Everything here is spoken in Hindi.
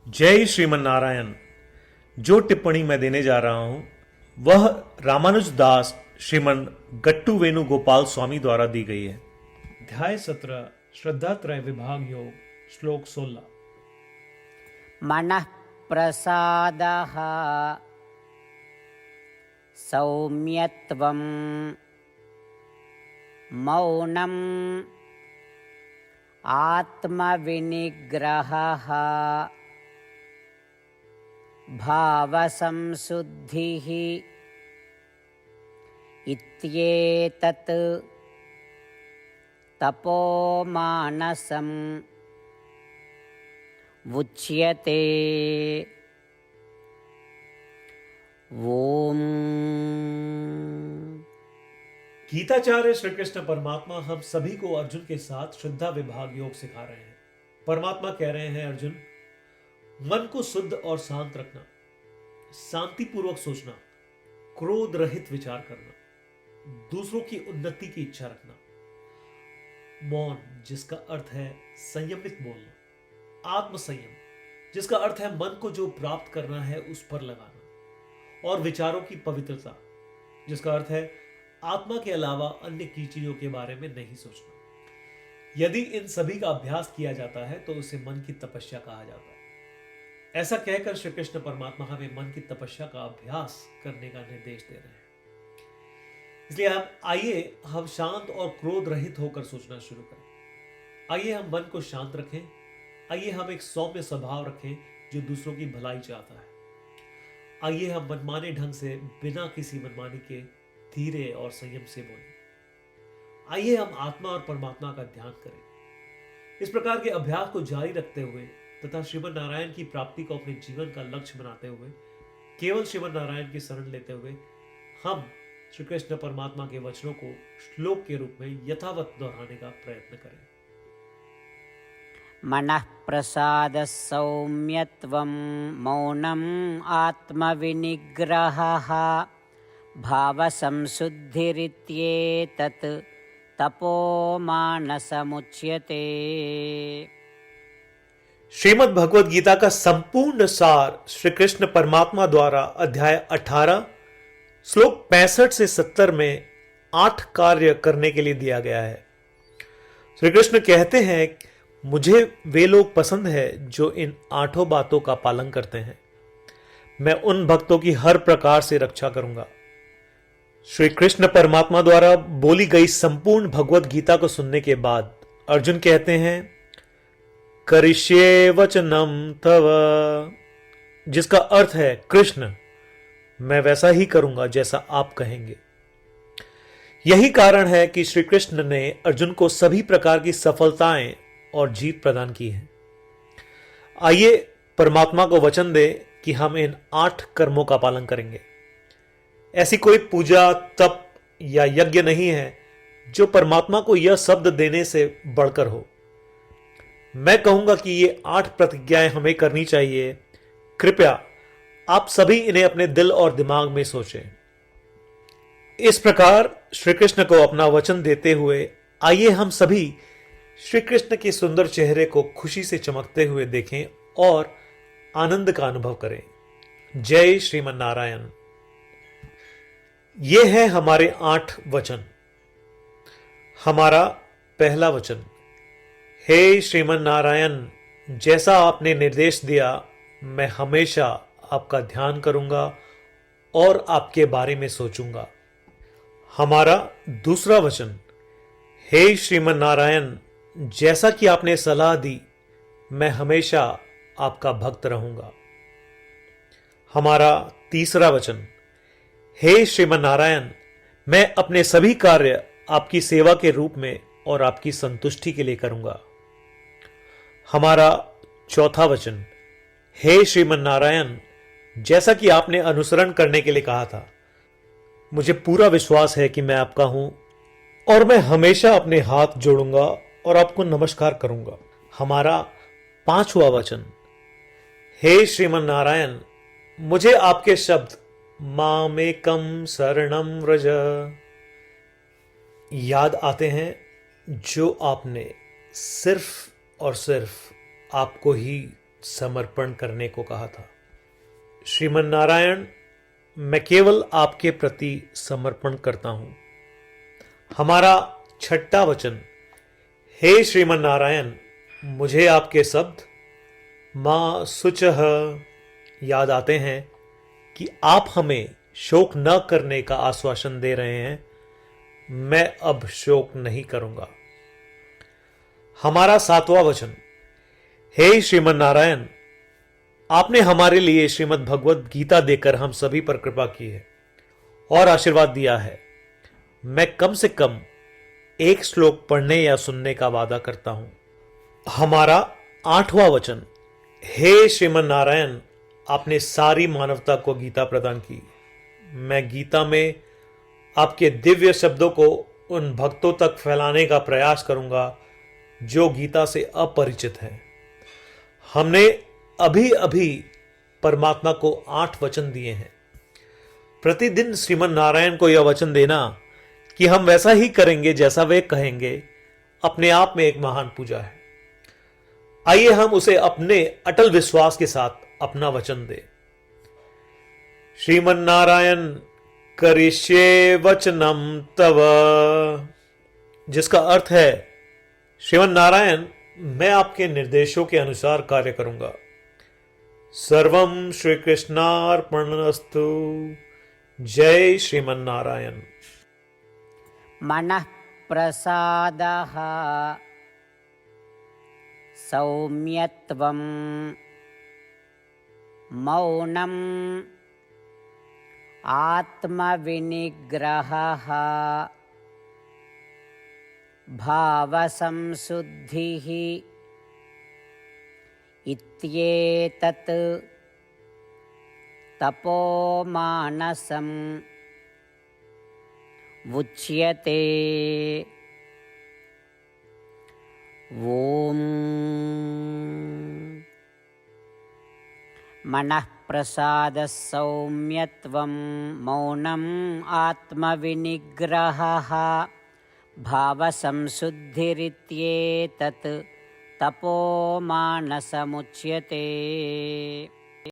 जय श्रीमन नारायण। जो टिप्पणी मैं देने जा रहा हूं वह रामानुज दास श्रीमन गट्टू वेणुगोपाल स्वामी द्वारा दी गई है। अध्याय 17 श्रद्धात्रय विभाग योग श्लोक 16। मनः प्रसादः सौम्यत्वं मौनम् आत्मविनिग्रहः भावसंशुद्धिः इत्येतत् तपोमानसम् उच्यते। ओम। गीताचार्य श्री कृष्ण परमात्मा हम सभी को अर्जुन के साथ श्रद्धा विभाग योग सिखा रहे हैं। परमात्मा कह रहे हैं, अर्जुन, मन को शुद्ध और शांत रखना, शांतिपूर्वक सोचना, क्रोध रहित विचार करना, दूसरों की उन्नति की इच्छा रखना, मौन जिसका अर्थ है संयमित बोलना, आत्मसंयम जिसका अर्थ है मन को जो प्राप्त करना है उस पर लगाना, और विचारों की पवित्रता जिसका अर्थ है आत्मा के अलावा अन्य की चीजों के बारे में नहीं सोचना। यदि इन सभी का अभ्यास किया जाता है तो उसे मन की तपस्या कहा जाता है। ऐसा कहकर श्री कृष्ण परमात्मा हमें मन की तपस्या का अभ्यास करने का निर्देश दे रहे हैं। इसलिए आइए हम शांत और क्रोध रहित होकर सोचना शुरू करें। आइए हम मन को शांत रखें। आइए हम एक सौम्य स्वभाव रखें जो दूसरों की भलाई चाहता है। आइए हम मनमाने ढंग से बिना किसी मनमानी के धीरे और संयम से बोलें। आइए हम आत्मा और परमात्मा का ध्यान करें। इस प्रकार के अभ्यास को जारी रखते हुए तथा श्रीमन नारायण की प्राप्ति को अपने जीवन का लक्ष्य बनाते हुए, केवल श्रीमन नारायण की शरण लेते हुए हम श्री कृष्ण परमात्मा के वचनों को श्लोक के रूप में यथावत दोहराने का प्रयत्न करें। मनः प्रसादः सौम्यत्वं मौनम् आत्मविनिग्रहः भावसंशुद्धिरित्येतत् तपोमानसमुच्यते। श्रीमद् भगवद गीता का संपूर्ण सार श्री कृष्ण परमात्मा द्वारा अध्याय 18 श्लोक 65 से 70 में 8 कार्य करने के लिए दिया गया है। श्री कृष्ण कहते हैं, मुझे वे लोग पसंद है जो इन 8 बातों का पालन करते हैं। मैं उन भक्तों की हर प्रकार से रक्षा करूंगा। श्री कृष्ण परमात्मा द्वारा बोली गई संपूर्ण भगवद गीता को सुनने के बाद अर्जुन कहते हैं, करिष्ये वचनम तव, जिसका अर्थ है, कृष्ण, मैं वैसा ही करूंगा जैसा आप कहेंगे। यही कारण है कि श्री कृष्ण ने अर्जुन को सभी प्रकार की सफलताएं और जीत प्रदान की है। आइए परमात्मा को वचन दे कि हम इन 8 कर्मों का पालन करेंगे। ऐसी कोई पूजा, तप या यज्ञ नहीं है जो परमात्मा को यह शब्द देने से बढ़कर हो। मैं कहूंगा कि ये 8 प्रतिज्ञाएं हमें करनी चाहिए। कृपया आप सभी इन्हें अपने दिल और दिमाग में सोचें। इस प्रकार श्री कृष्ण को अपना वचन देते हुए आइए हम सभी श्री कृष्ण के सुंदर चेहरे को खुशी से चमकते हुए देखें और आनंद का अनुभव करें। जय श्रीमन नारायण। ये है हमारे 8 वचन। हमारा पहला वचन, हे श्रीमन नारायण, जैसा आपने निर्देश दिया मैं हमेशा आपका ध्यान करूंगा और आपके बारे में सोचूंगा। हमारा दूसरा वचन, हे श्रीमन नारायण, जैसा कि आपने सलाह दी मैं हमेशा आपका भक्त रहूंगा। हमारा तीसरा वचन, हे श्रीमन नारायण, मैं अपने सभी कार्य आपकी सेवा के रूप में और आपकी संतुष्टि के लिए करूंगा। हमारा चौथा वचन, हे श्रीमन नारायण, जैसा कि आपने अनुसरण करने के लिए कहा था, मुझे पूरा विश्वास है कि मैं आपका हूं और मैं हमेशा अपने हाथ जोड़ूंगा और आपको नमस्कार करूंगा। हमारा पांचवा वचन, हे श्रीमन नारायण, मुझे आपके शब्द मामेकम शरणम व्रज याद आते हैं जो आपने सिर्फ और सिर्फ आपको ही समर्पण करने को कहा था। श्रीमन नारायण, मैं केवल आपके प्रति समर्पण करता हूं। हमारा छठा वचन, हे श्रीमन नारायण, मुझे आपके शब्द मां शुचः याद आते हैं कि आप हमें शोक न करने का आश्वासन दे रहे हैं। मैं अब शोक नहीं करूंगा। हमारा सातवां वचन, हे श्रीमन नारायण, आपने हमारे लिए श्रीमद् भगवत गीता देकर हम सभी पर कृपा की है और आशीर्वाद दिया है। मैं कम से कम एक श्लोक पढ़ने या सुनने का वादा करता हूं। हमारा आठवां वचन, हे श्रीमन नारायण, आपने सारी मानवता को गीता प्रदान की। मैं गीता में आपके दिव्य शब्दों को उन भक्तों तक फैलाने का प्रयास करूंगा जो गीता से अपरिचित हैं। हमने अभी अभी परमात्मा को 8 वचन दिए हैं। प्रतिदिन श्रीमन नारायण को यह वचन देना कि हम वैसा ही करेंगे जैसा वे कहेंगे, अपने आप में एक महान पूजा है। आइए हम उसे अपने अटल विश्वास के साथ अपना वचन दें। श्रीमन नारायण करिष्ये वचनम तव, जिसका अर्थ है, श्रीमन नारायण, मैं आपके निर्देशों के अनुसार कार्य करूंगा। सर्वम श्री कृष्णार्पणमस्तु। जय श्रीमन नारायण। मनः प्रसादः सौम्यत्वं मौनम् आत्मविनिग्रहः भावसंशुद्धिः इत्येतत् तपोमानसम् उच्यते। ॐ मनः प्रसादः सौम्यत्वं मौनम् आत्मविनिग्रहः भावसंशुद्धिरित्येतत् तपोमानसमुच्यते।